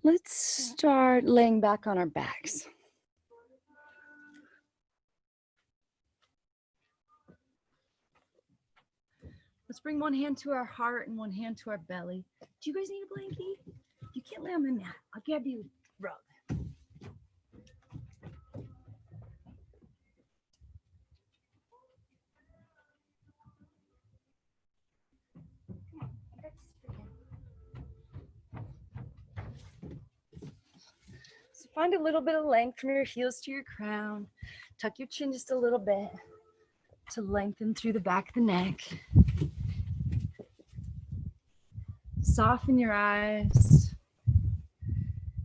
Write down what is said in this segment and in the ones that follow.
Let's start laying back on our backs. Let's bring one hand to our heart and one hand to our belly. Do you guys need a blankie? You can't lay on the mat. I'll give you a rug. So find a little bit of length from your heels to your crown. Tuck your chin just a little bit to lengthen through the back of the neck. Soften your eyes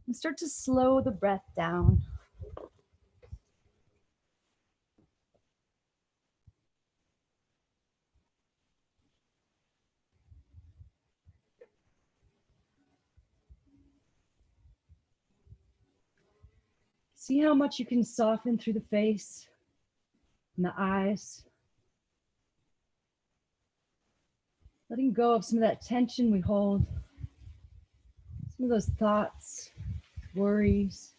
and start to slow the breath down. See how much you can soften through the face and the eyes. Letting go of some of that tension we hold, some of those thoughts, worries.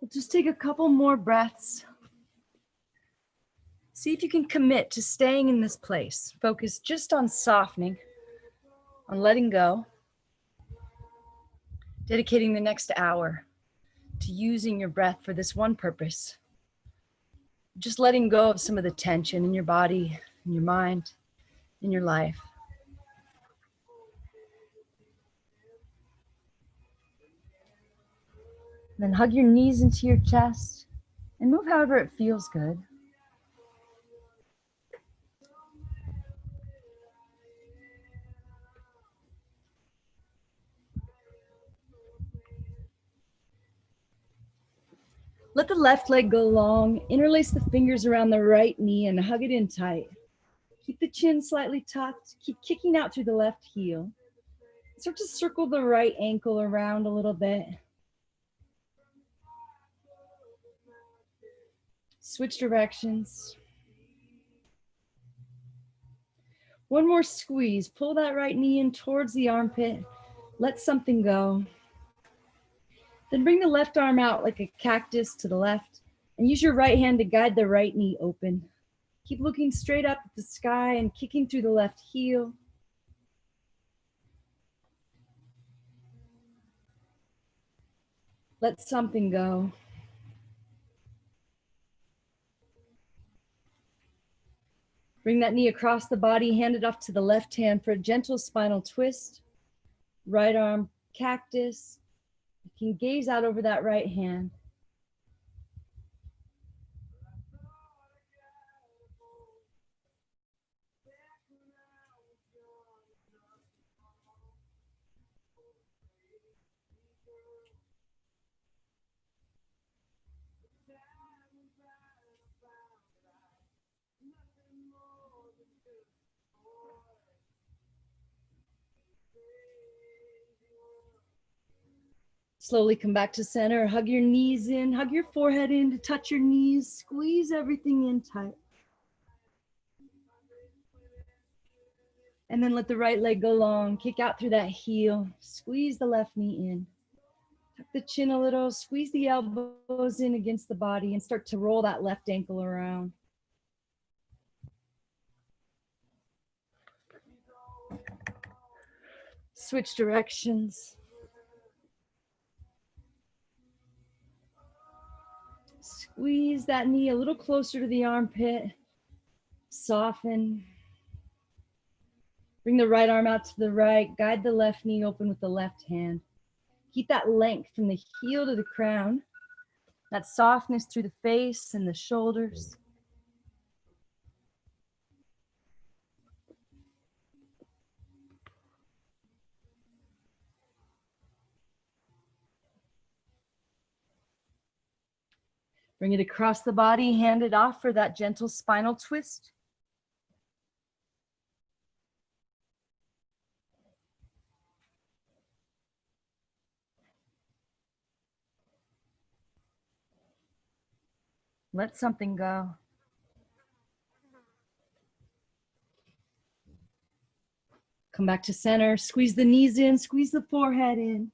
We'll just take a couple more breaths. See if you can commit to staying in this place. Focus just on softening, on letting go, dedicating the next hour to using your breath for this one purpose. Just letting go of some of the tension in your body, in your mind, in your life. Then hug your knees into your chest and move however it feels good. Let the left leg go long, interlace the fingers around the right knee and hug it in tight. Keep the chin slightly tucked, keep kicking out through the left heel. Start to circle the right ankle around a little bit. Switch directions. One more squeeze, pull that right knee in towards the armpit, let something go. Then bring the left arm out like a cactus to the left and use your right hand to guide the right knee open. Keep looking straight up at the sky and kicking through the left heel. Let something go. Bring that knee across the body, hand it off to the left hand for a gentle spinal twist. Right arm, cactus. You can gaze out over that right hand. Slowly come back to center, hug your knees in, hug your forehead in to touch your knees, squeeze everything in tight. And then let the right leg go long, kick out through that heel, squeeze the left knee in. Tuck the chin a little, squeeze the elbows in against the body and start to roll that left ankle around. Switch directions. Squeeze that knee a little closer to the armpit. Soften. Bring the right arm out to the right. Guide the left knee open with the left hand. Keep that length from the heel to the crown. That softness through the face and the shoulders. Bring it across the body, hand it off for that gentle spinal twist. Let something go. Come back to center, squeeze the knees in, squeeze the forehead in.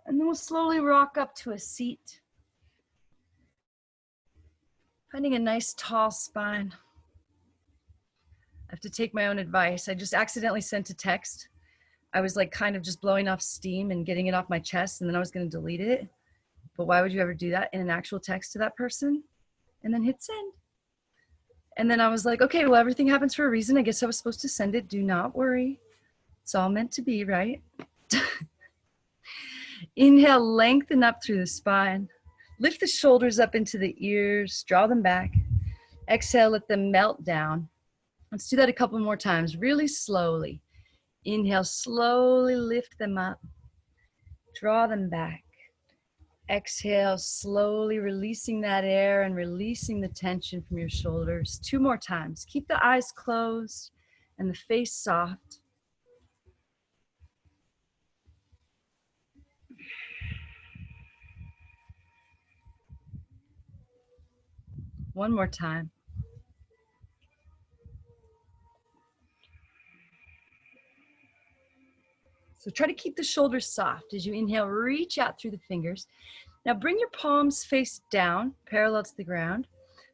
And then we'll slowly rock up to a seat. Finding a nice tall spine. I have to take my own advice. I just accidentally sent a text. I was like kind of just blowing off steam and getting it off my chest, and then I was going to delete it. But why would you ever do that in an actual text to that person? And then hit send. And then I was like, okay, well, everything happens for a reason. I guess I was supposed to send it. Do not worry. It's all meant to be, right? Inhale, lengthen up through the spine. Lift the shoulders up into the ears. Draw them back. Exhale, let them melt down. Let's do that a couple more times, really slowly. Inhale, slowly lift them up. Draw them back. Exhale, slowly releasing that air and releasing the tension from your shoulders. 2 more times. Keep the eyes closed and the face soft. One more time. So try to keep the shoulders soft as you inhale, reach out through the fingers. Now bring your palms face down, parallel to the ground.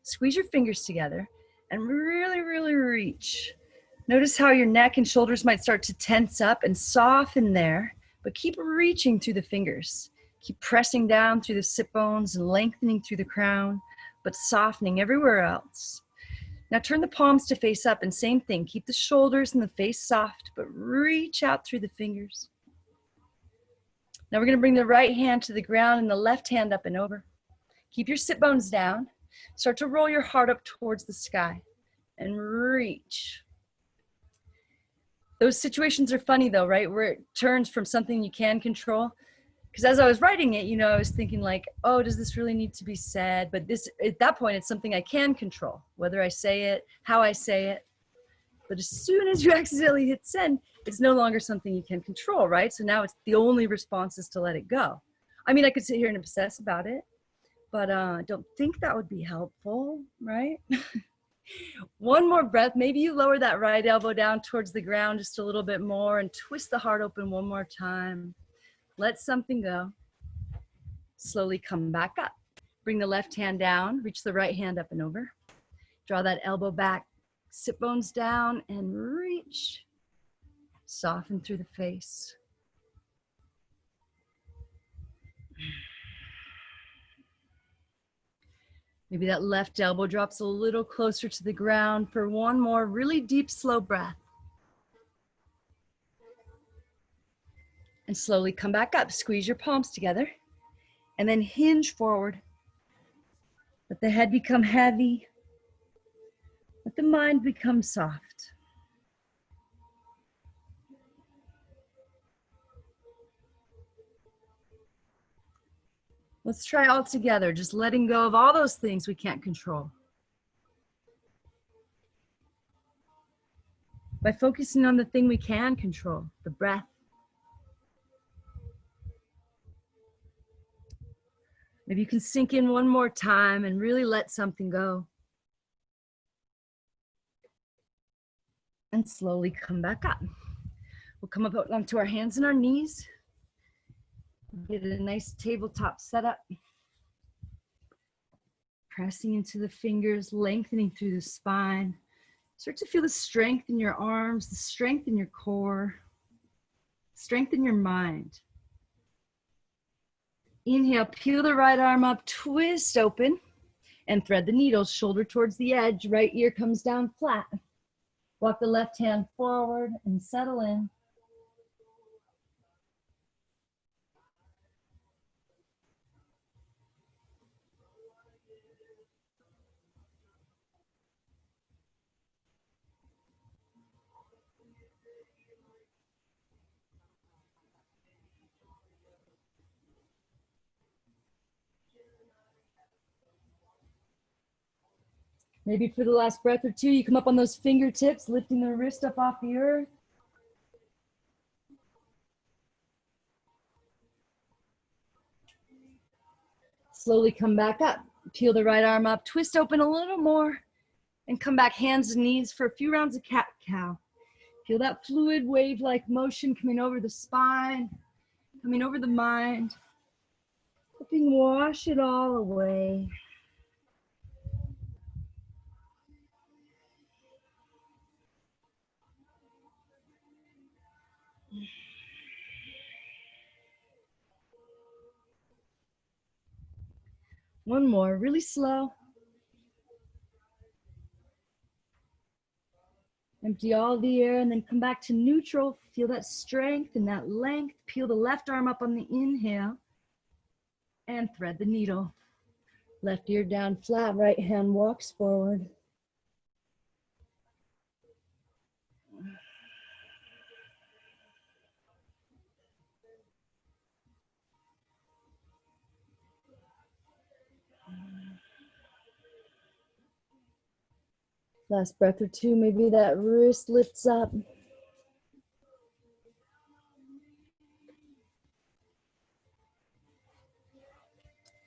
Squeeze your fingers together and really, really reach. Notice how your neck and shoulders might start to tense up and soften there, but keep reaching through the fingers. Keep pressing down through the sit bones and lengthening through the crown, but softening everywhere else. Now turn the palms to face up and same thing. Keep the shoulders and the face soft, but reach out through the fingers. Now we're going to bring the right hand to the ground and the left hand up and over. Keep your sit bones down. Start to roll your heart up towards the sky and reach. Those situations are funny though, right? Where it turns from something you can control. Because as I was writing it, I was thinking like, oh, does this really need to be said? But this, at that point, it's something I can control, whether I say it, how I say it. But as soon as you accidentally hit send, it's no longer something you can control, right? So now it's the only response is to let it go. I mean, I could sit here and obsess about it, but I don't think that would be helpful, right? One more breath. Maybe you lower that right elbow down towards the ground just a little bit more and twist the heart open one more time. Let something go. Slowly come back up. Bring the left hand down, reach the right hand up and over. Draw that elbow back, sit bones down and reach. Soften through the face. Maybe that left elbow drops a little closer to the ground for one more really deep, slow breath. And slowly come back up. Squeeze your palms together and then hinge forward. Let the head become heavy. Let the mind become soft. Let's try all together, just letting go of all those things we can't control. By focusing on the thing we can control, the breath. Maybe you can sink in one more time and really let something go. And slowly come back up. We'll come up onto our hands and our knees. Get a nice tabletop setup. Pressing into the fingers, lengthening through the spine. Start to feel the strength in your arms, the strength in your core, strength in your mind. Inhale, peel the right arm up, twist open, and thread the needle, shoulder towards the edge, right ear comes down flat. Walk the left hand forward and settle in. Maybe for the last breath or two, you come up on those fingertips, lifting the wrist up off the earth. Slowly come back up. Peel the right arm up, twist open a little more, and come back hands and knees for a few rounds of cat-cow. Feel that fluid wave-like motion coming over the spine, coming over the mind, helping wash it all away. One more, really slow. Empty all the air and then come back to neutral. Feel that strength and that length. Peel the left arm up on the inhale and thread the needle. Left ear down flat, right hand walks forward. Last breath or two, maybe that wrist lifts up.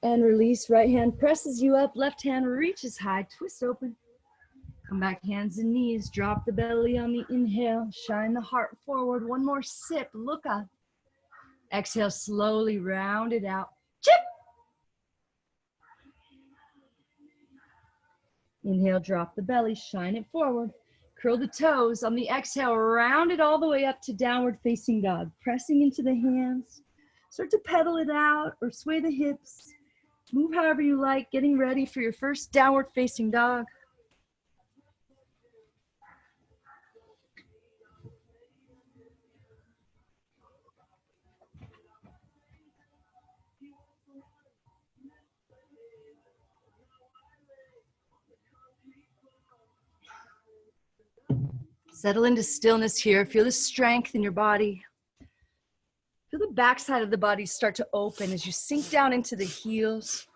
And release, right hand presses you up, left hand reaches high, twist open. Come back, hands and knees, drop the belly on the inhale, shine the heart forward. One more sip, look up. Exhale, slowly round it out. Chip! Inhale, drop the belly, shine it forward. Curl the toes. On the exhale, round it all the way up to downward facing dog. Pressing into the hands. Start to pedal it out or sway the hips. Move however you like, getting ready for your first downward facing dog. Settle into stillness here. Feel the strength in your body. Feel the backside of the body start to open as you sink down into the heels.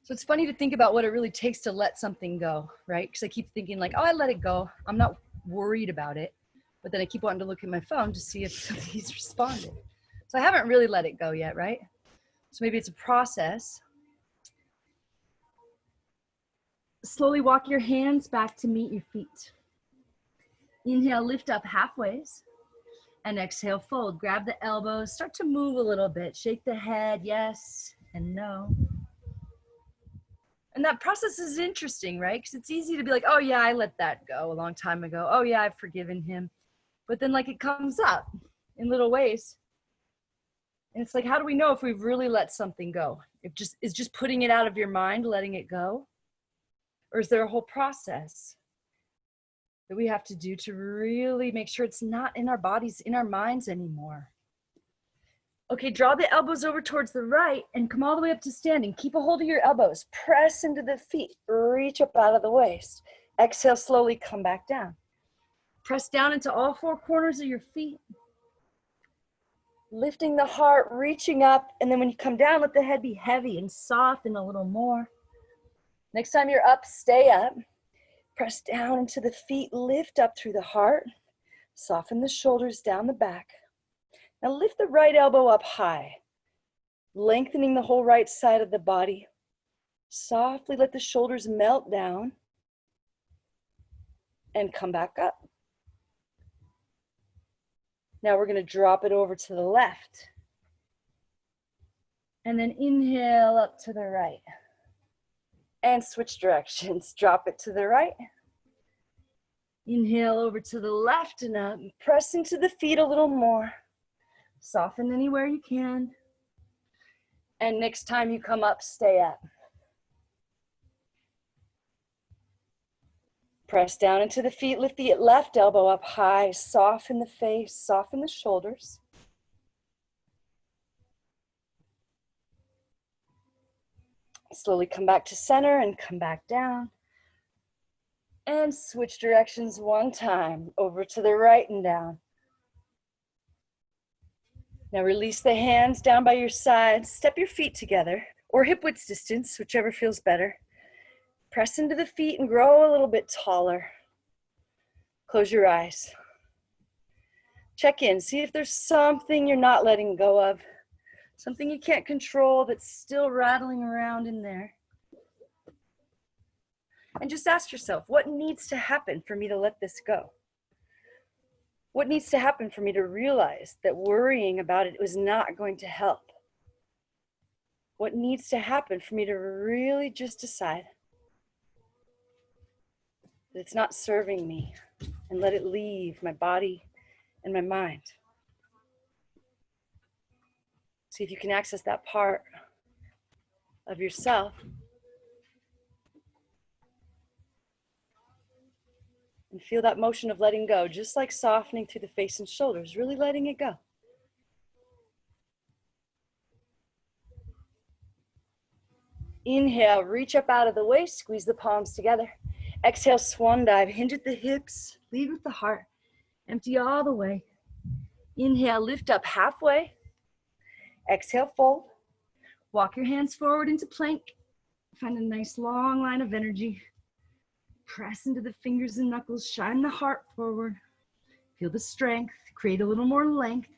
So it's funny to think about what it really takes to let something go, right? Because I keep thinking like, oh, I let it go. I'm not worried about it. But then I keep wanting to look at my phone to see if he's responded. So I haven't really let it go yet, right? So maybe it's a process. Slowly walk your hands back to meet your feet. Inhale, lift up halfways. And exhale, fold. Grab the elbows, start to move a little bit. Shake the head, yes and no. And that process is interesting, right? Because it's easy to be like, oh yeah, I let that go a long time ago. Oh yeah, I've forgiven him. But then like it comes up in little ways. And it's like, how do we know if we've really let something go? Is just putting it out of your mind, letting it go? Or is there a whole process that we have to do to really make sure it's not in our bodies, in our minds anymore? Okay, draw the elbows over towards the right and come all the way up to standing. Keep a hold of your elbows. Press into the feet. Reach up out of the waist. Exhale, slowly come back down. Press down into all four corners of your feet. Lifting the heart, reaching up, and then when you come down, let the head be heavy and soften a little more. Next time you're up, stay up. Press down into the feet, lift up through the heart. Soften the shoulders down the back. Now lift the right elbow up high, lengthening the whole right side of the body. Softly let the shoulders melt down and come back up. Now we're going to drop it over to the left. And then inhale up to the right. And switch directions. Drop it to the right. Inhale over to the left and up. Press into the feet a little more. Soften anywhere you can. And next time you come up, stay up. Press down into the feet, lift the left elbow up high, soften the face, soften the shoulders. Slowly come back to center and come back down. And switch directions one time, over to the right and down. Now release the hands down by your sides, step your feet together, or hip width distance, whichever feels better. Press into the feet and grow a little bit taller. Close your eyes. Check in, see if there's something you're not letting go of, something you can't control that's still rattling around in there. And just ask yourself, what needs to happen for me to let this go? What needs to happen for me to realize that worrying about it was not going to help? What needs to happen for me to really just decide that it's not serving me and let it leave my body and my mind? See if you can access that part of yourself and feel that motion of letting go, just like softening through the face and shoulders, really letting it go. Inhale, reach up out of the waist, squeeze the palms together. Exhale, swan dive, hinge at the hips, lead with the heart, empty all the way. Inhale, lift up halfway. Exhale, fold. Walk your hands forward into plank. Find a nice long line of energy. Press into the fingers and knuckles, shine the heart forward. Feel the strength, create a little more length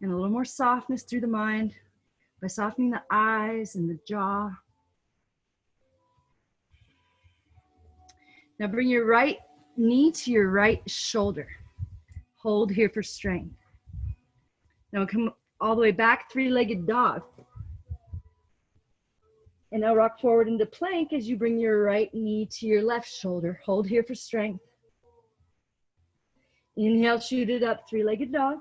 and a little more softness through the mind by softening the eyes and the jaw. Now bring your right knee to your right shoulder. Hold here for strength. Now come all the way back, three-legged dog. And now rock forward into plank as you bring your right knee to your left shoulder. Hold here for strength. Inhale, shoot it up, three-legged dog.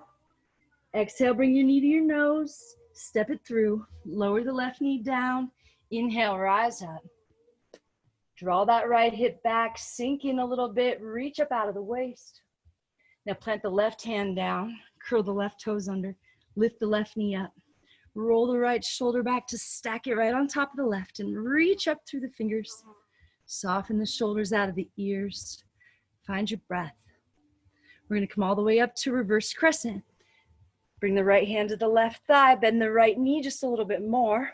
Exhale, bring your knee to your nose. Step it through. Lower the left knee down. Inhale, rise up. Draw that right hip back, sink in a little bit, reach up out of the waist. Now plant the left hand down, curl the left toes under, lift the left knee up. Roll the right shoulder back to stack it right on top of the left and reach up through the fingers. Soften the shoulders out of the ears. Find your breath. We're gonna come all the way up to reverse crescent. Bring the right hand to the left thigh, bend the right knee just a little bit more.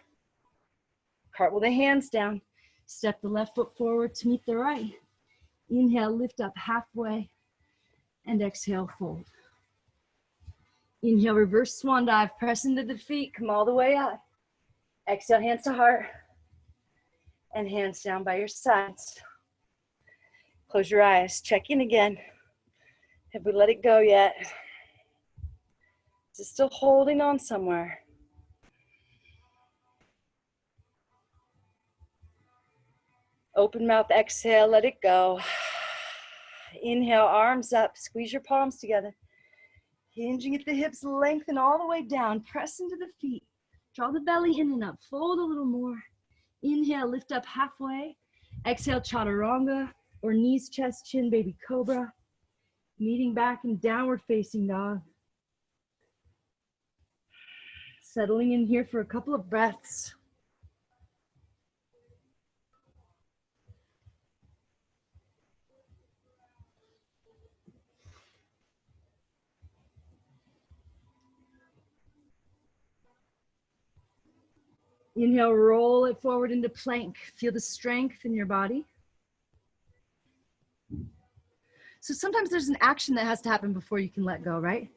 Cartwheel the hands down. Step the left foot forward to meet the right. Inhale, lift up halfway, and exhale, fold. Inhale, reverse swan dive, press into the feet, come all the way up. Exhale, hands to heart, and hands down by your sides. Close your eyes, check in again. Have we let it go yet? Is it still holding on somewhere? Open mouth, exhale, let it go. Inhale, arms up, squeeze your palms together. Hinging at the hips, lengthen all the way down. Press into the feet. Draw the belly in and up. Fold a little more. Inhale, lift up halfway. Exhale, chaturanga, or knees, chest, chin, baby cobra. Meeting back in downward facing dog. Settling in here for a couple of breaths. Inhale, roll it forward into plank. Feel the strength in your body. So sometimes there's an action that has to happen before you can let go, right?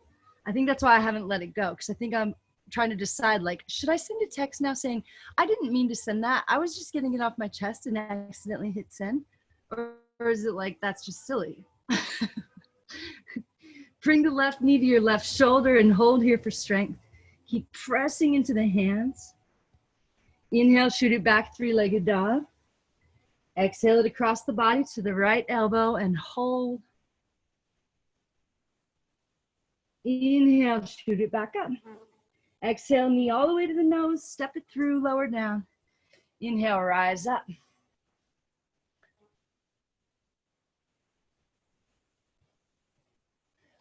I think that's why I haven't let it go, because I think I'm trying to decide, like, should I send a text now saying, I didn't mean to send that. I was just getting it off my chest and accidentally hit send. Or is it like, that's just silly? Bring the left knee to your left shoulder and hold here for strength. Keep pressing into the hands. Inhale, shoot it back, three-legged dog. Exhale it across the body to the right elbow and hold. Inhale, shoot it back up. Exhale, knee all the way to the nose, step it through, lower down. Inhale, rise up.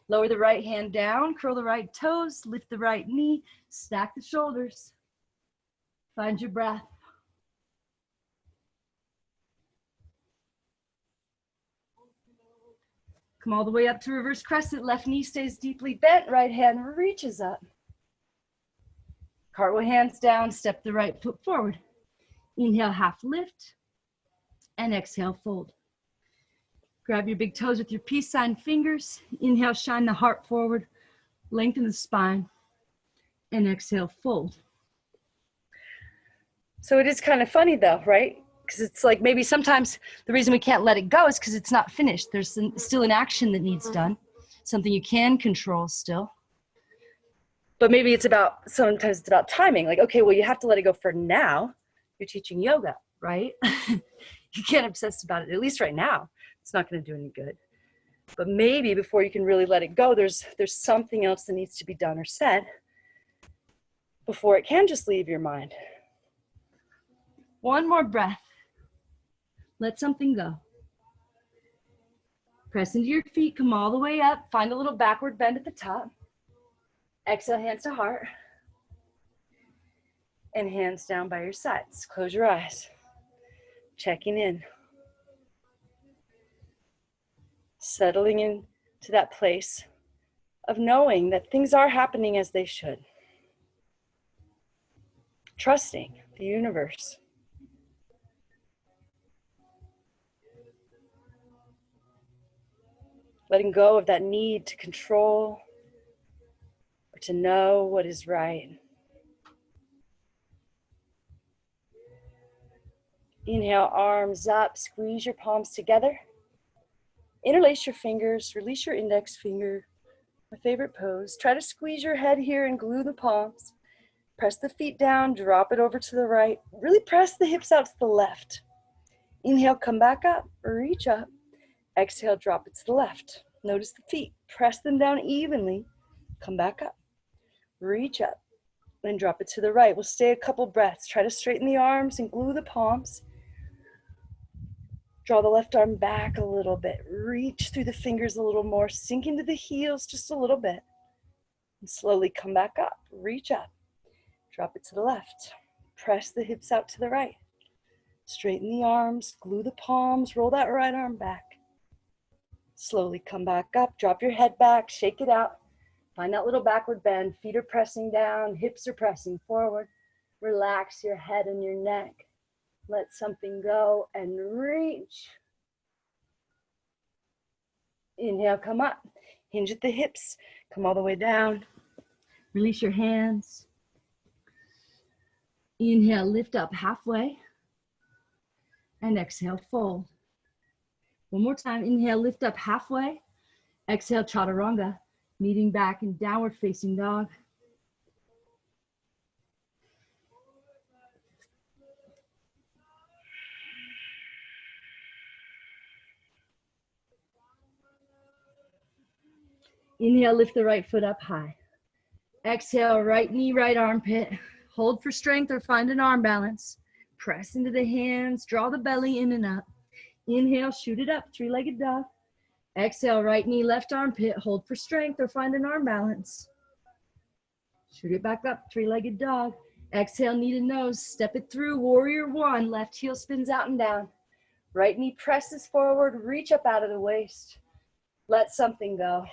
Lower the right hand down, curl the right toes, lift the right knee, stack the shoulders. Find your breath. Come all the way up to reverse crescent. Left knee stays deeply bent, right hand reaches up. Cartwheel hands down, step the right foot forward. Inhale, half lift, and exhale, fold. Grab your big toes with your peace sign fingers. Inhale, shine the heart forward, lengthen the spine, and exhale, fold. So it is kind of funny though, right? Because it's like maybe sometimes the reason we can't let it go is because it's not finished. There's still an action that needs done, something you can control still. But maybe sometimes it's about timing. Like, okay, well, you have to let it go for now. You're teaching yoga, right? You can't obsess about it, at least right now. It's not going to do any good. But maybe before you can really let it go, there's something else that needs to be done or said before it can just leave your mind. One more breath. Let something go. Press into your feet, come all the way up. Find a little backward bend at the top. Exhale, hands to heart. And hands down by your sides. Close your eyes. Checking in. Settling into that place of knowing that things are happening as they should. Trusting the universe. Letting go of that need to control or to know what is right. Inhale, arms up, squeeze your palms together. Interlace your fingers, release your index finger. My favorite pose. Try to squeeze your head here and glue the palms. Press the feet down, drop it over to the right. Really press the hips out to the left. Inhale, come back up, reach up. Exhale, drop it to the left. Notice the feet. Press them down evenly. Come back up. Reach up. Then drop it to the right. We'll stay a couple breaths. Try to straighten the arms and glue the palms. Draw the left arm back a little bit. Reach through the fingers a little more. Sink into the heels just a little bit. And slowly come back up. Reach up. Drop it to the left. Press the hips out to the right. Straighten the arms. Glue the palms. Roll that right arm back. Slowly come back up. Drop your head back. Shake it out. Find that little backward bend. Feet are pressing down. Hips are pressing forward. Relax your head and your neck. Let something go and reach. Inhale, come up. Hinge at the hips. Come all the way down. Release your hands. Inhale, lift up halfway. And exhale, fold. One more time. Inhale, lift up halfway. Exhale, chaturanga. Kneading back in downward facing dog. Inhale, lift the right foot up high. Exhale, right knee, right armpit. Hold for strength or find an arm balance. Press into the hands, draw the belly in and up. Inhale, shoot it up, three-legged dog. Exhale, right knee, left armpit. Hold for strength or find an arm balance. Shoot it back up, three-legged dog. Exhale, knee to nose, step it through, warrior one. Left heel spins out and down. Right knee presses forward, reach up out of the waist. Let something go.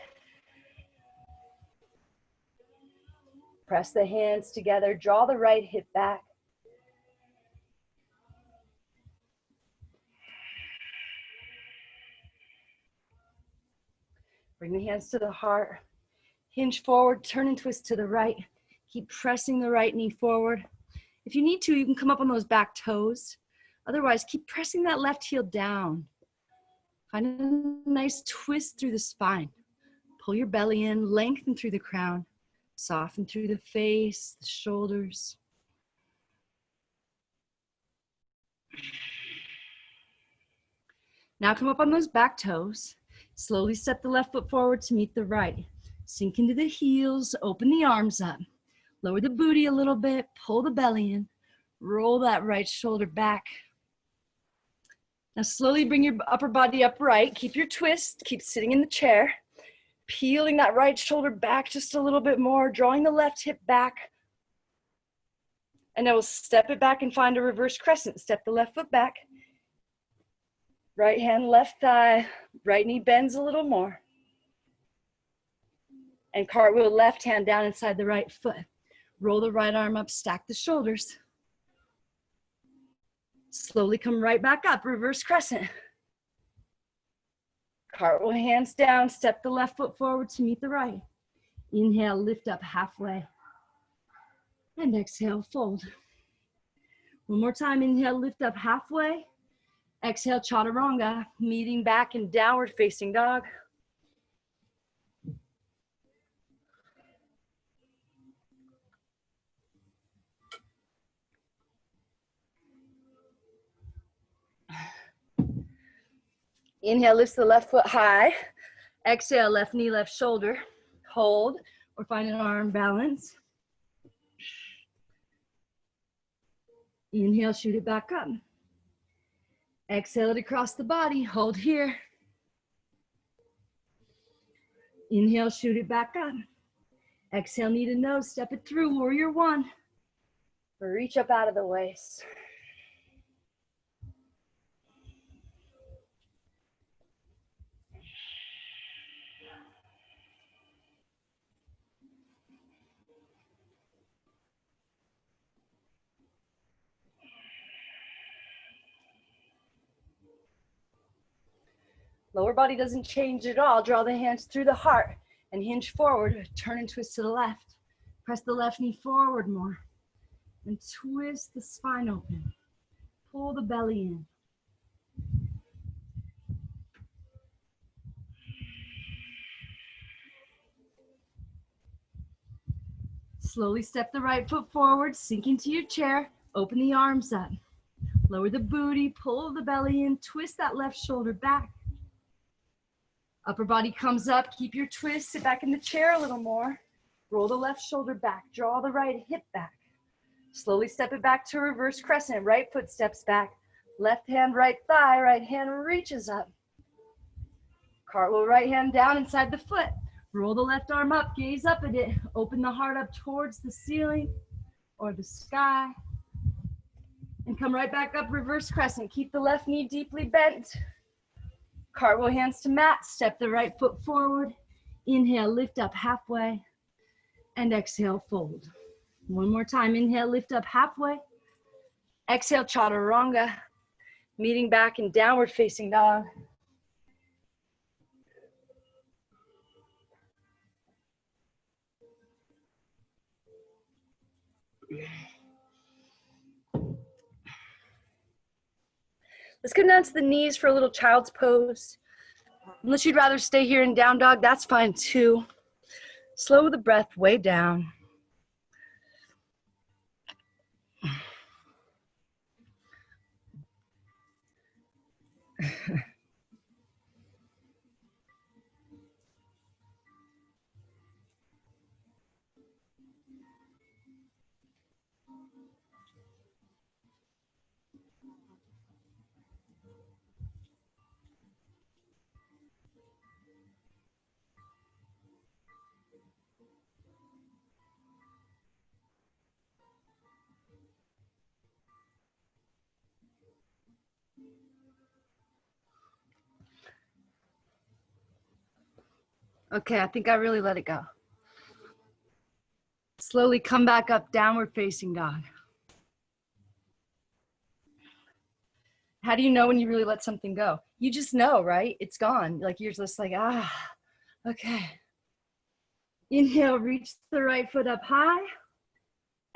Press the hands together, draw the right hip back. Bring the hands to the heart. Hinge forward, turn and twist to the right. Keep pressing the right knee forward. If you need to, you can come up on those back toes. Otherwise, keep pressing that left heel down. Find a nice twist through the spine. Pull your belly in, lengthen through the crown. Soften through the face, the shoulders. Now come up on those back toes. Slowly step the left foot forward to meet the right. Sink into the heels, open the arms up. Lower the booty a little bit, pull the belly in, roll that right shoulder back. Now slowly bring your upper body upright, keep your twist, keep sitting in the chair, peeling that right shoulder back just a little bit more, drawing the left hip back. And then we'll step it back and find a reverse crescent. Step the left foot back. Right hand, left thigh, right knee bends a little more. And cartwheel left hand down inside the right foot. Roll the right arm up, stack the shoulders. Slowly come right back up, reverse crescent. Cartwheel hands down, step the left foot forward to meet the right. Inhale, lift up halfway. And exhale, fold. One more time, inhale, lift up halfway. Exhale, chaturanga, meeting back in downward facing dog. Inhale, lifts the left foot high. Exhale, left knee, left shoulder. Hold or find an arm balance. Inhale, shoot it back up. Exhale it across the body, hold here. Inhale, shoot it back up. Exhale, knee to nose, step it through, warrior one. Reach up out of the waist. Lower body doesn't change at all. Draw the hands through the heart and hinge forward. Turn and twist to the left. Press the left knee forward more. And twist the spine open. Pull the belly in. Slowly step the right foot forward, sink into your chair. Open the arms up. Lower the booty, pull the belly in, twist that left shoulder back. Upper body comes up, keep your twist, sit back in the chair a little more. Roll the left shoulder back, draw the right hip back. Slowly step it back to reverse crescent, right foot steps back. Left hand, right thigh, right hand reaches up. Cartwheel right hand down inside the foot. Roll the left arm up, gaze up at it. Open the heart up towards the ceiling or the sky. And come right back up, reverse crescent. Keep the left knee deeply bent. Cartwheel hands to mat, step the right foot forward. Inhale, lift up halfway. And exhale, fold. One more time, inhale, lift up halfway. Exhale, chaturanga. Meeting back in downward facing dog. Let's come down to the knees for a little child's pose. Unless you'd rather stay here in down dog, that's fine too. Slow the breath way down. Okay, I think I really let it go. Slowly come back up, downward facing dog. How do you know when you really let something go? You just know, right? It's gone. Like you're just like, okay. Inhale, reach the right foot up high.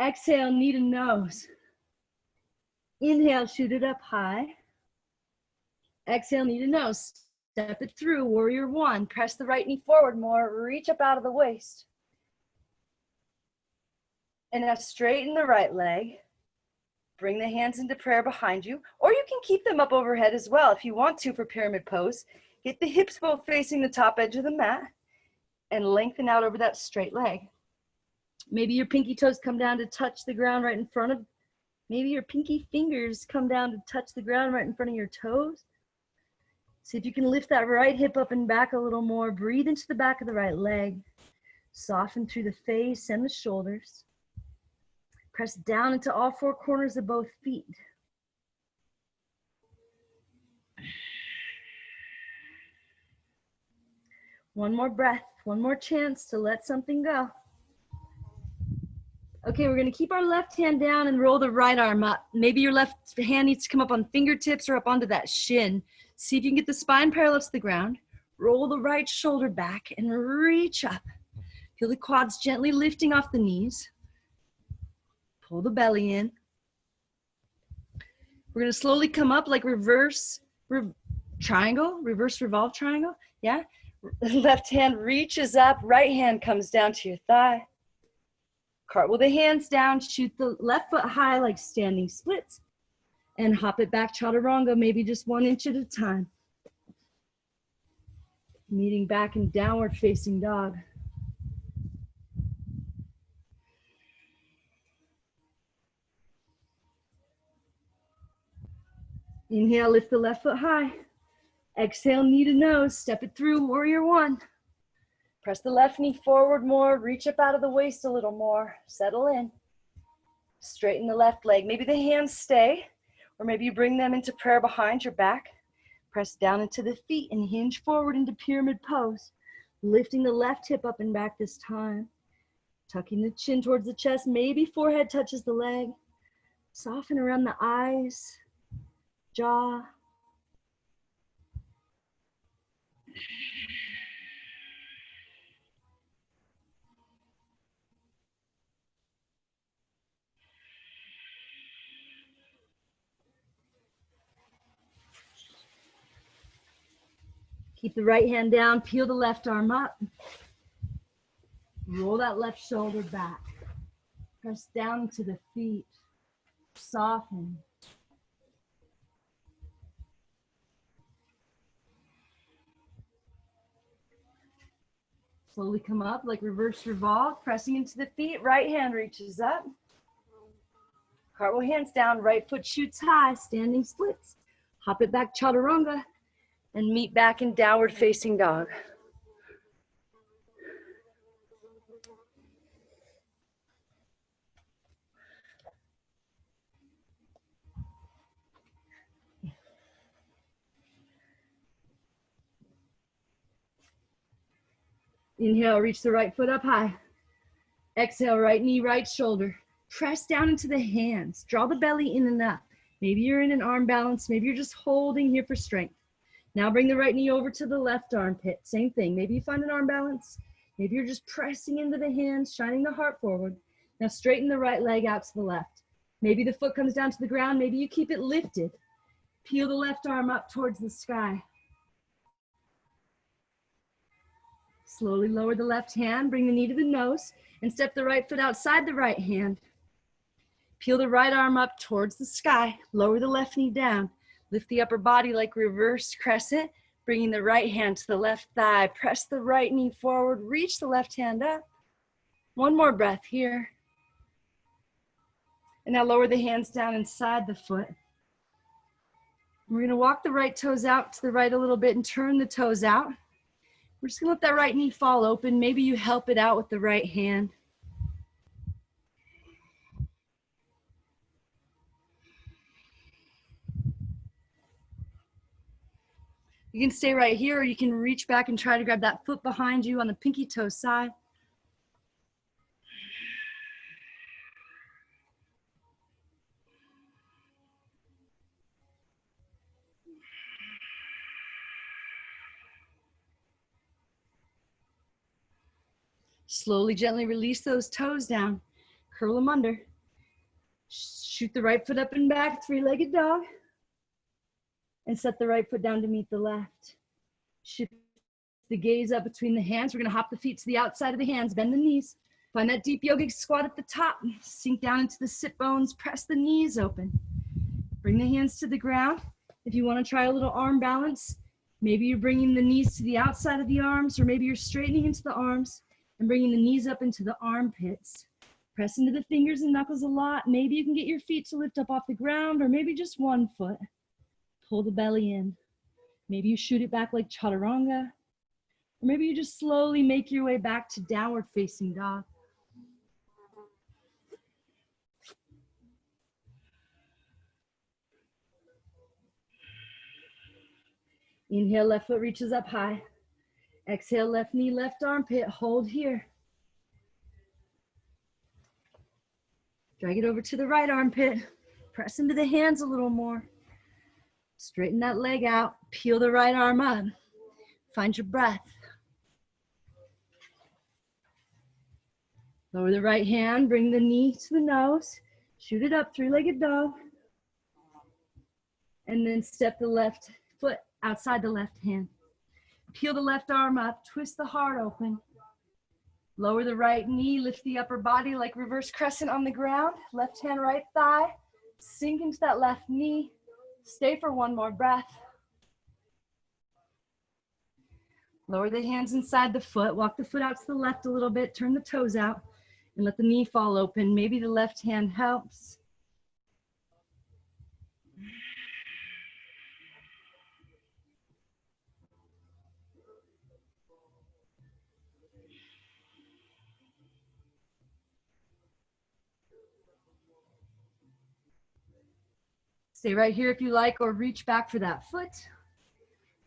Exhale, knee to nose. Inhale, shoot it up high. Exhale, knee to nose. Step it through, warrior one. Press the right knee forward more. Reach up out of the waist. And now straighten the right leg. Bring the hands into prayer behind you, or you can keep them up overhead as well if you want to for pyramid pose. Get the hips both facing the top edge of the mat and lengthen out over that straight leg. Maybe your pinky toes come down to touch the ground right in front of, maybe your pinky fingers come down to touch the ground right in front of your toes. See if you can lift that right hip up and back a little more. Breathe into the back of the right leg. Soften through the face and the shoulders. Press down into all four corners of both feet. One more breath, one more chance to let something go. Okay, we're gonna keep our left hand down and roll the right arm up. Maybe your left hand needs to come up on fingertips or up onto that shin. See if you can get the spine parallel to the ground. Roll the right shoulder back and reach up. Feel the quads gently lifting off the knees. Pull the belly in. We're gonna slowly come up like reverse triangle, reverse revolve triangle, yeah? Left hand reaches up, right hand comes down to your thigh. Cartwheel the hands down, shoot the left foot high like standing splits, and hop it back chaturanga, maybe just 1 inch at a time. Meeting back in downward facing dog. Inhale, lift the left foot high. Exhale, knee to nose, step it through, warrior one. Press the left knee forward more, reach up out of the waist a little more, settle in. Straighten the left leg. Maybe the hands stay, or maybe you bring them into prayer behind your back. Press down into the feet and hinge forward into pyramid pose. Lifting the left hip up and back this time. Tucking the chin towards the chest, maybe forehead touches the leg. Soften around the eyes, jaw. Keep the right hand down, peel the left arm up. Roll that left shoulder back. Press down to the feet. Soften. Slowly come up like reverse revolve, pressing into the feet. Right hand reaches up. Cartwheel hands down, right foot shoots high, standing splits. Hop it back chaturanga and meet back in downward facing dog. Inhale, reach the right foot up high. Exhale, right knee, right shoulder. Press down into the hands. Draw the belly in and up. Maybe you're in an arm balance. Maybe you're just holding here for strength. Now bring the right knee over to the left armpit. Same thing. Maybe you find an arm balance. Maybe you're just pressing into the hands, shining the heart forward. Now straighten the right leg out to the left. Maybe the foot comes down to the ground. Maybe you keep it lifted. Peel the left arm up towards the sky. Slowly lower the left hand, bring the knee to the nose, and step the right foot outside the right hand. Peel the right arm up towards the sky, lower the left knee down, lift the upper body like reverse crescent, bringing the right hand to the left thigh, press the right knee forward, reach the left hand up. One more breath here. And now lower the hands down inside the foot. We're gonna walk the right toes out to the right a little bit and turn the toes out. We're just gonna let that right knee fall open. Maybe you help it out with the right hand. You can stay right here, or you can reach back and try to grab that foot behind you on the pinky toe side. Slowly, gently release those toes down. Curl them under. Shoot the right foot up and back, three-legged dog. And set the right foot down to meet the left. Shift the gaze up between the hands. We're gonna hop the feet to the outside of the hands, bend the knees. Find that deep yogic squat at the top. Sink down into the sit bones, press the knees open. Bring the hands to the ground. If you wanna try a little arm balance, maybe you're bringing the knees to the outside of the arms, or maybe you're straightening into the arms and bringing the knees up into the armpits. Press into the fingers and knuckles a lot. Maybe you can get your feet to lift up off the ground, or maybe just one foot. Pull the belly in. Maybe you shoot it back like chaturanga, or maybe you just slowly make your way back to downward facing dog. Inhale, left foot reaches up high. Exhale, left knee, left armpit, hold here. Drag it over to the right armpit. Press into the hands a little more. Straighten that leg out. Peel the right arm up. Find your breath. Lower the right hand, bring the knee to the nose. Shoot it up, three-legged dog. And then step the left foot outside the left hand. Peel the left arm up, twist the heart open. Lower the right knee, lift the upper body like reverse crescent on the ground. Left hand, right thigh. Sink into that left knee. Stay for one more breath. Lower the hands inside the foot. Walk the foot out to the left a little bit. Turn the toes out and let the knee fall open. Maybe the left hand helps. Stay right here if you like, or reach back for that foot.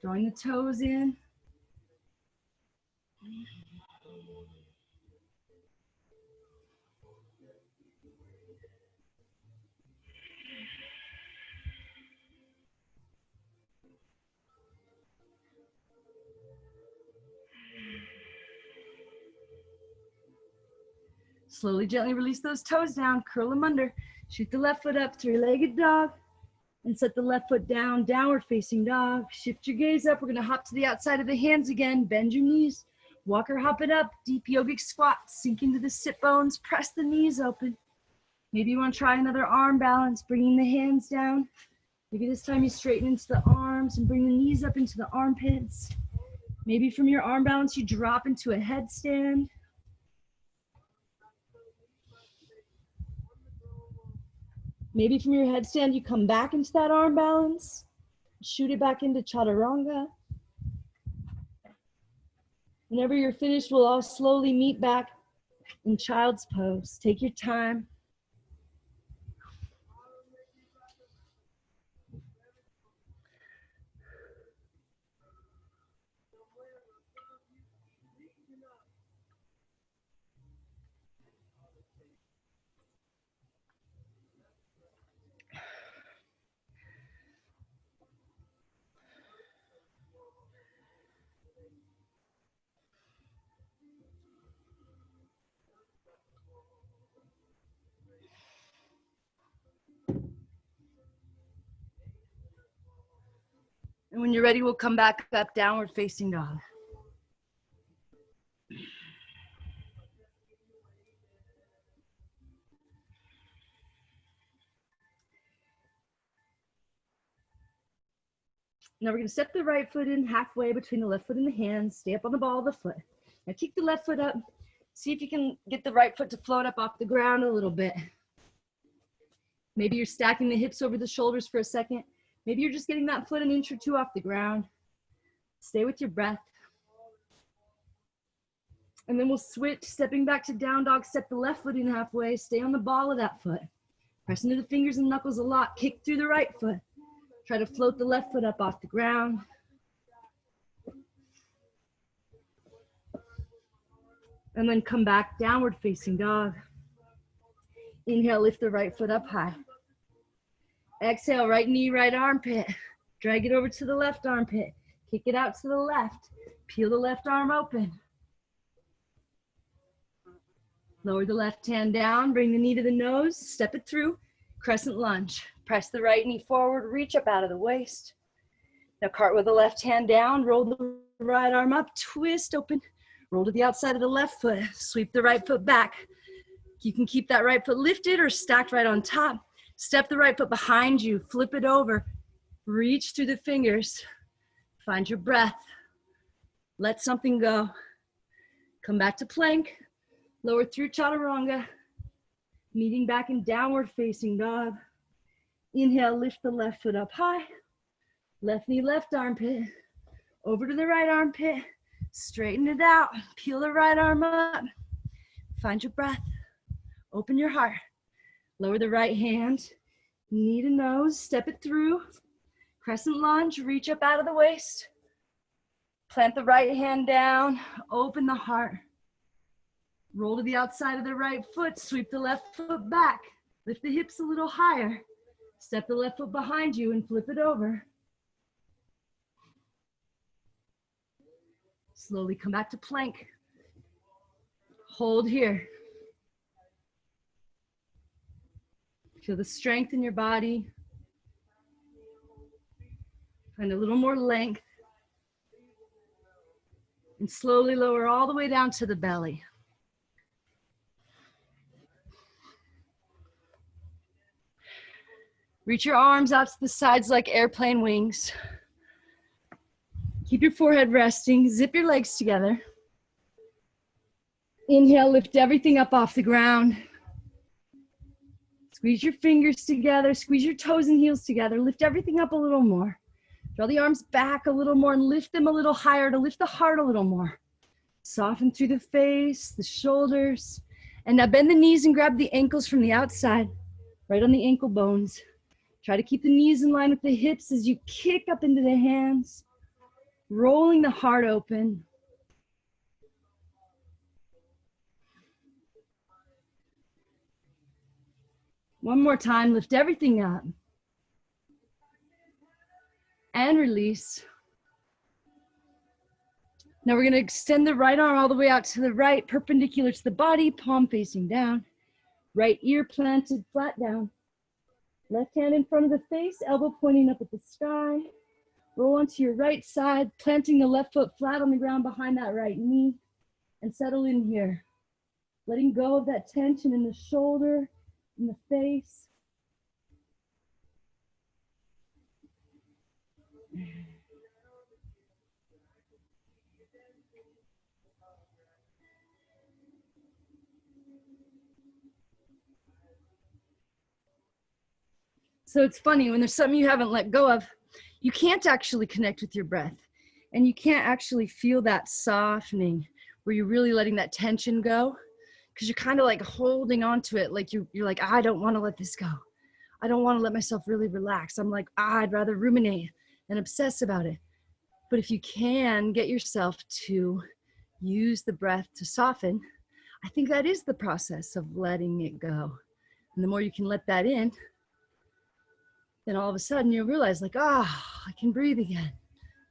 Drawing the toes in. Slowly, gently release those toes down, curl them under. Shoot the left foot up, three-legged dog. And set the left foot down, downward facing dog. Shift your gaze up. We're gonna hop to the outside of the hands again. Bend your knees. Walk or hop it up. Deep yogic squat. Sink into the sit bones. Press the knees open. Maybe you wanna try another arm balance, bringing the hands down. Maybe this time you straighten into the arms and bring the knees up into the armpits. Maybe from your arm balance, you drop into a headstand. Maybe from your headstand, you come back into that arm balance, shoot it back into chaturanga. Whenever you're finished, we'll all slowly meet back in child's pose. Take your time. And when you're ready, we'll come back up, downward facing dog. Now we're gonna step the right foot in halfway between the left foot and the hands. Stay up on the ball of the foot. Now kick the left foot up. See if you can get the right foot to float up off the ground a little bit. Maybe you're stacking the hips over the shoulders for a second. Maybe you're just getting that foot an inch or two off the ground. Stay with your breath. And then we'll switch, stepping back to down dog, step the left foot in halfway, stay on the ball of that foot. Press into the fingers and knuckles a lot, kick through the right foot. Try to float the left foot up off the ground. And then come back, downward facing dog. Inhale, lift the right foot up high. Exhale, right knee, right armpit. Drag it over to the left armpit. Kick it out to the left. Peel the left arm open. Lower the left hand down, bring the knee to the nose, step it through, crescent lunge. Press the right knee forward, reach up out of the waist. Now cartwheel the left hand down, roll the right arm up, twist open, roll to the outside of the left foot, sweep the right foot back. You can keep that right foot lifted or stacked right on top. Step the right foot behind you, flip it over, reach through the fingers, find your breath, let something go. Come back to plank, lower through chaturanga, Meeting back in downward facing dog. Inhale, lift the left foot up high. Left knee, left armpit. Over to the right armpit. Straighten it out. Peel the right arm up. Find your breath. Open your heart. Lower the right hand. Knee to nose. Step it through. Crescent lunge. Reach up out of the waist. Plant the right hand down. Open the heart. Roll to the outside of the right foot. Sweep the left foot back. Lift the hips a little higher. Step the left foot behind you and flip it over. Slowly come back to plank. Hold here. Feel the strength in your body. Find a little more length. And slowly lower all the way down to the belly. Reach your arms out to the sides like airplane wings. Keep your forehead resting. Zip your legs together. Inhale, lift everything up off the ground. Squeeze your fingers together. Squeeze your toes and heels together. Lift everything up a little more. Draw the arms back a little more and lift them a little higher to lift the heart a little more. Soften through the face, the shoulders. And now bend the knees and grab the ankles from the outside, right on the ankle bones. Try to keep the knees in line with the hips as you kick up into the hands, rolling the heart open. One more time, lift everything up. And release. Now we're gonna extend the right arm all the way out to the right, perpendicular to the body, palm facing down. Right ear planted flat down. Left hand in front of the face, elbow pointing up at the sky. Roll onto your right side, planting the left foot flat on the ground behind that right knee, and settle in here. Letting go of that tension in the shoulder, in the face. So it's funny, when there's something you haven't let go of, you can't actually connect with your breath. And you can't actually feel that softening where you're really letting that tension go, because you're kind of like holding on to it. Like you're like, I don't want to let this go. I don't want to let myself really relax. I'm like, I'd rather ruminate and obsess about it. But if you can get yourself to use the breath to soften, I think that is the process of letting it go. And the more you can let that in, then all of a sudden you'll realize like, I can breathe again.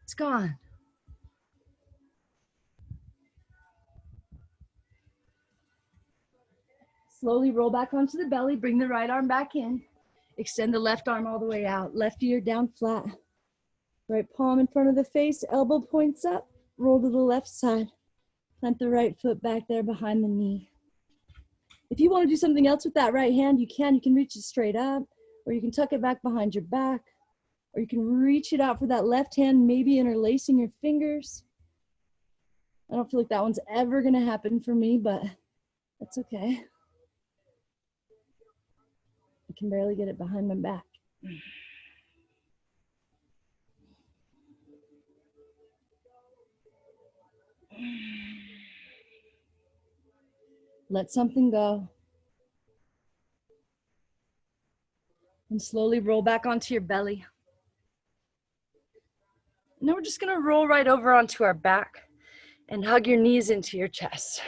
It's gone. Slowly roll back onto the belly, bring the right arm back in. Extend the left arm all the way out. Left ear down flat. Right palm in front of the face, elbow points up. Roll to the left side. Plant the right foot back there behind the knee. If you want to do something else with that right hand, you can. You can reach it straight up, or you can tuck it back behind your back, or you can reach it out for that left hand, maybe interlacing your fingers. I don't feel like that one's ever going to happen for me, but that's okay. I can barely get it behind my back. Let something go. And slowly roll back onto your belly. Now we're just gonna roll right over onto our back and hug your knees into your chest.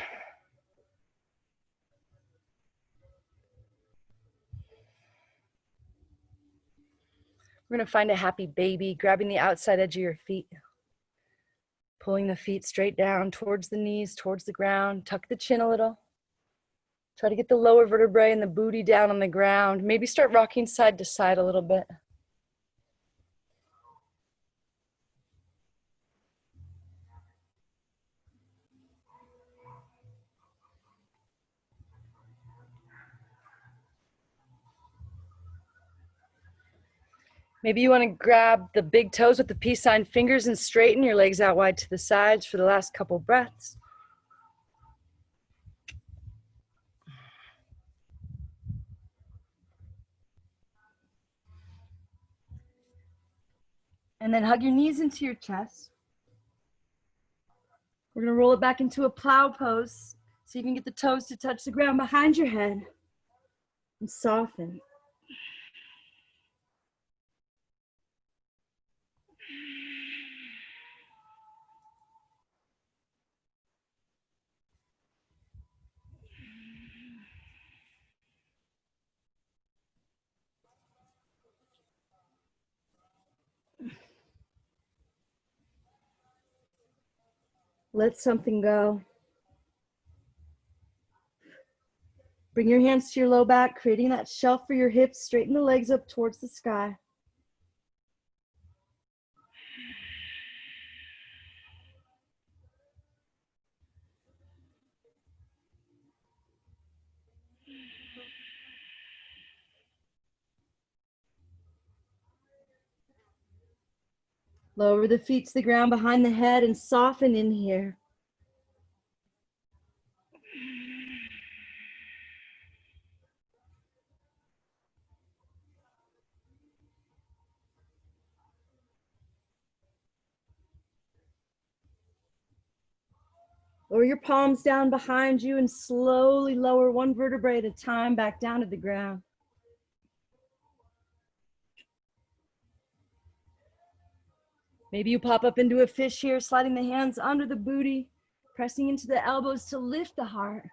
We're gonna find a happy baby, grabbing the outside edge of your feet. Pulling the feet straight down towards the knees, towards the ground. Tuck the chin a little. Try to get the lower vertebrae and the booty down on the ground. Maybe start rocking side to side a little bit. Maybe you want to grab the big toes with the peace sign fingers and straighten your legs out wide to the sides for the last couple breaths. And then hug your knees into your chest. We're gonna roll it back into a plow pose so you can get the toes to touch the ground behind your head and soften. Let something go. Bring your hands to your low back, creating that shelf for your hips. Straighten the legs up towards the sky. Lower the feet to the ground behind the head and soften in here. Lower your palms down behind you and slowly lower one vertebrae at a time back down to the ground. Maybe you pop up into a fish here, sliding the hands under the booty, pressing into the elbows to lift the heart.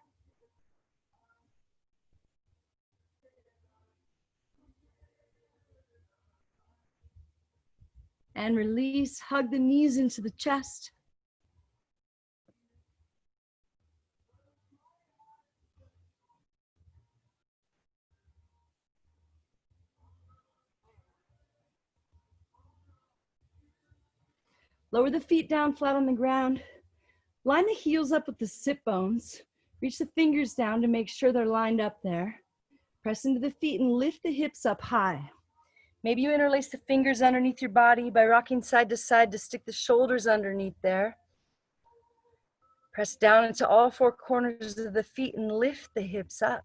And release, hug the knees into the chest. Lower the feet down flat on the ground. Line the heels up with the sit bones. Reach the fingers down to make sure they're lined up there. Press into the feet and lift the hips up high. Maybe you interlace the fingers underneath your body by rocking side to side to stick the shoulders underneath there. Press down into all four corners of the feet and lift the hips up.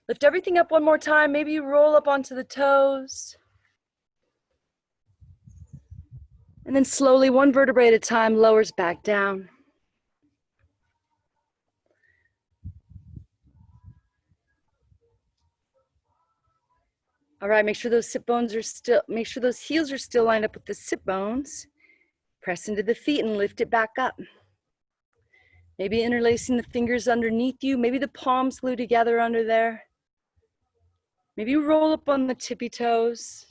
Lift everything up one more time. Maybe you roll up onto the toes. And then slowly, one vertebrae at a time, lowers back down. All right, make sure those heels are still lined up with the sit bones. Press into the feet and lift it back up. Maybe interlacing the fingers underneath you. Maybe the palms glue together under there. Maybe you roll up on the tippy toes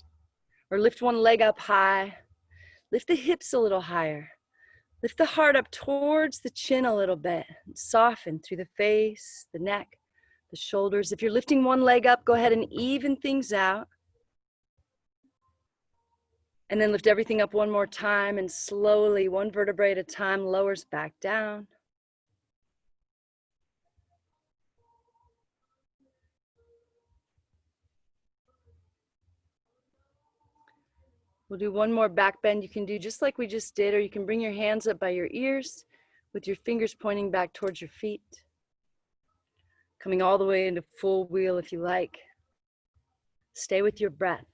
or lift one leg up high. Lift the hips a little higher. Lift the heart up towards the chin a little bit. Soften through the face, the neck, the shoulders. If you're lifting one leg up, go ahead and even things out. And then lift everything up one more time and slowly, one vertebrae at a time, lowers back down. We'll do one more back bend. You can do just like we just did, or you can bring your hands up by your ears with your fingers pointing back towards your feet. Coming all the way into full wheel if you like. Stay with your breath.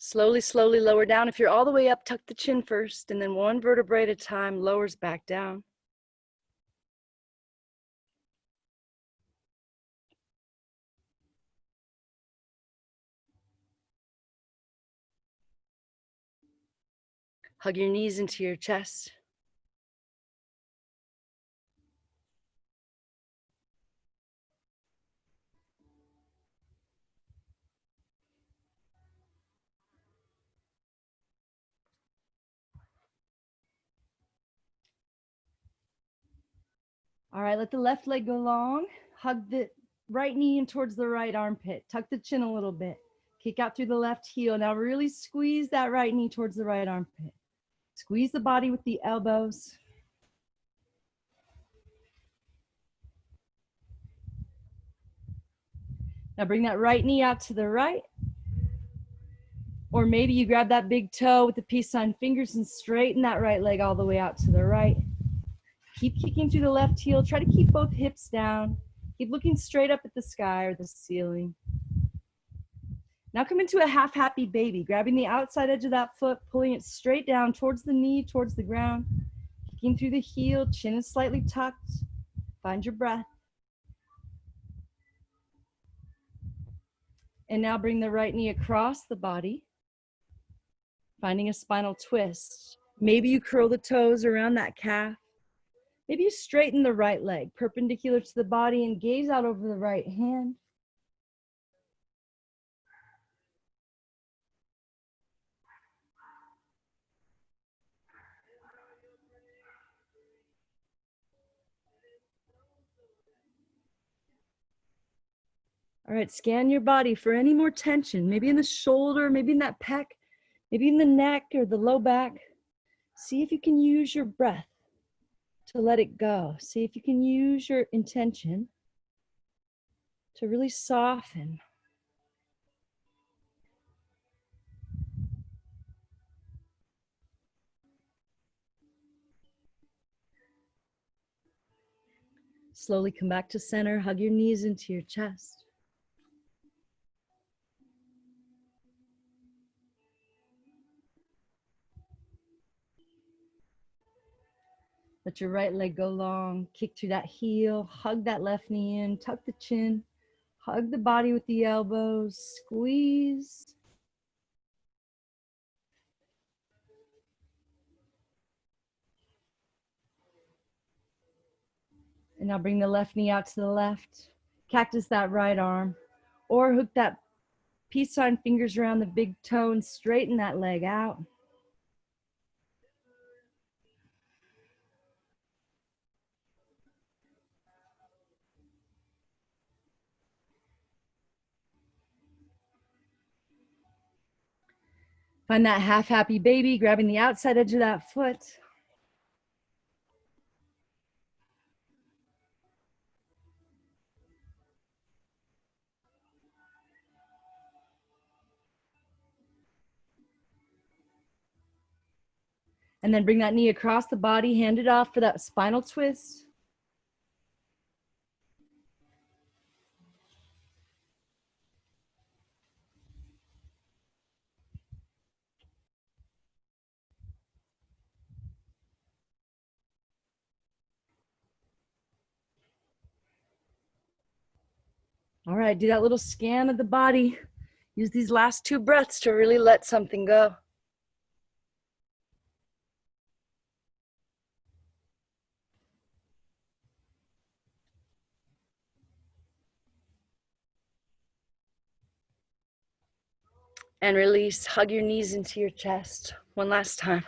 Slowly, slowly lower down. If you're all the way up, tuck the chin first, and then one vertebrae at a time lowers back down. Hug your knees into your chest. All right, let the left leg go long. Hug the right knee in towards the right armpit. Tuck the chin a little bit. Kick out through the left heel. Now really squeeze that right knee towards the right armpit. Squeeze the body with the elbows. Now bring that right knee out to the right. Or maybe you grab that big toe with the peace sign fingers and straighten that right leg all the way out to the right. Keep kicking through the left heel. Try to keep both hips down. Keep looking straight up at the sky or the ceiling. Now come into a half happy baby, grabbing the outside edge of that foot, pulling it straight down towards the knee, towards the ground. Kicking through the heel, chin is slightly tucked. Find your breath. And now bring the right knee across the body, finding a spinal twist. Maybe you curl the toes around that calf. Maybe you straighten the right leg, perpendicular to the body, and gaze out over the right hand. All right, scan your body for any more tension, maybe in the shoulder, maybe in that pec, maybe in the neck or the low back. See if you can use your breath to let it go. See if you can use your intention to really soften. Slowly come back to center, hug your knees into your chest. Let your right leg go long, kick through that heel, hug that left knee in, tuck the chin, hug the body with the elbows, squeeze. And now bring the left knee out to the left, cactus that right arm, or hook that peace sign fingers around the big toe and straighten that leg out. Find that half happy baby, grabbing the outside edge of that foot. And then bring that knee across the body, hand it off for that spinal twist. All right, do that little scan of the body. Use these last 2 breaths to really let something go. And release, hug your knees into your chest. One last time.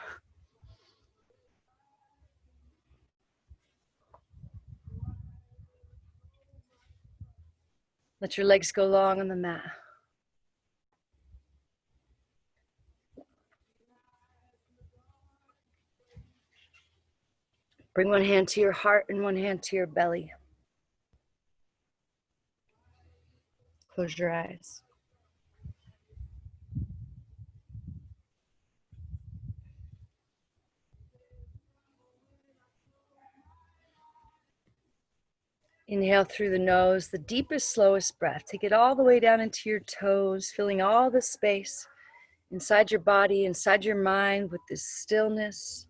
Let your legs go long on the mat. Bring one hand to your heart and one hand to your belly. Close your eyes. Inhale through the nose, the deepest, slowest breath. Take it all the way down into your toes, filling all the space inside your body, inside your mind with this stillness.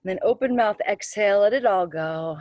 And then open mouth, exhale, let it all go.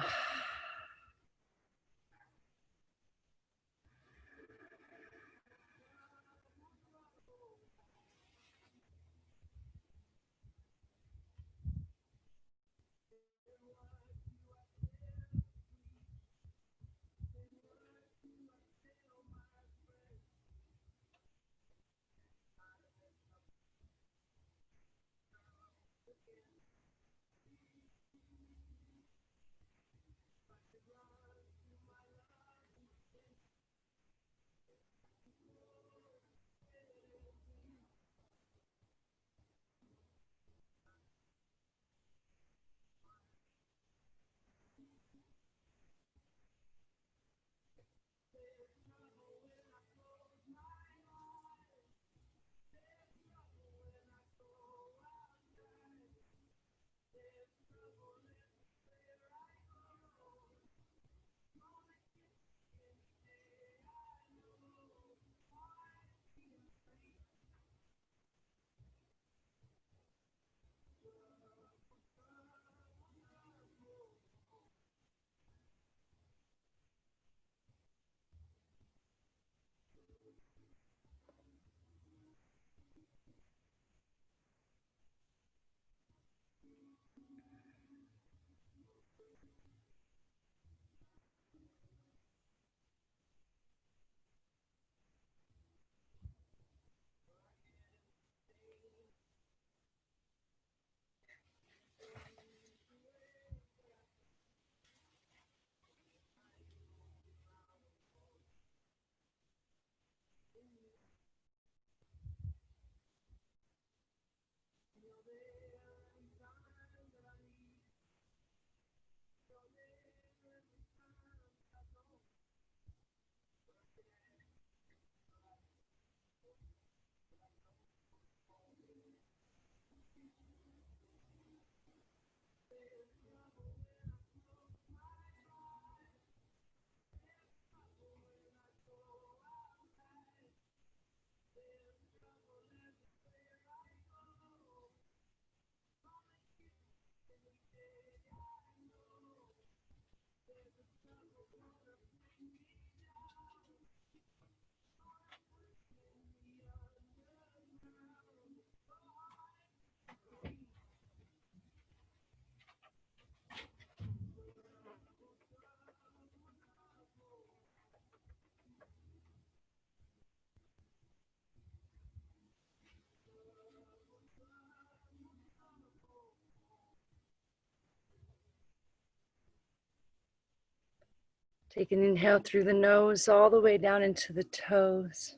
Take an inhale through the nose all the way down into the toes,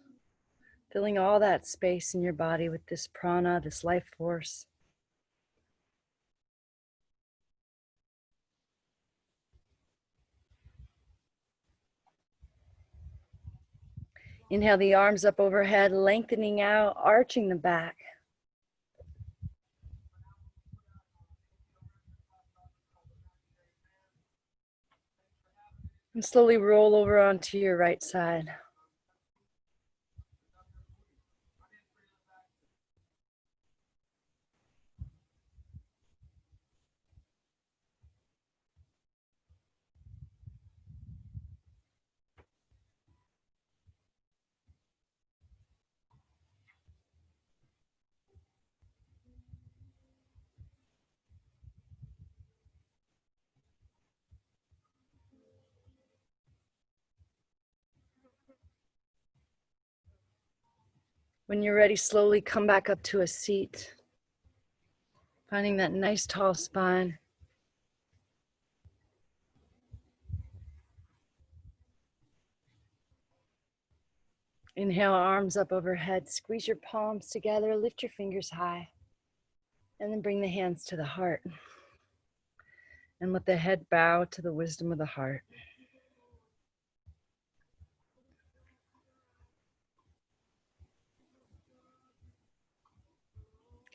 filling all that space in your body with this prana, this life force. Inhale the arms up overhead, lengthening out, arching the back. And slowly roll over onto your right side. When you're ready, slowly come back up to a seat, finding that nice tall spine. Inhale, arms up overhead, squeeze your palms together, lift your fingers high, and then bring the hands to the heart. And let the head bow to the wisdom of the heart.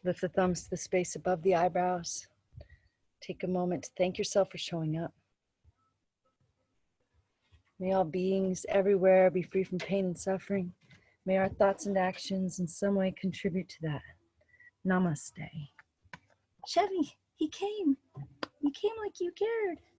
Lift the thumbs to the space above the eyebrows. Take a moment to thank yourself for showing up. May all beings everywhere be free from pain and suffering. May our thoughts and actions in some way contribute to that. Namaste. Chevy, he came. You came like you cared.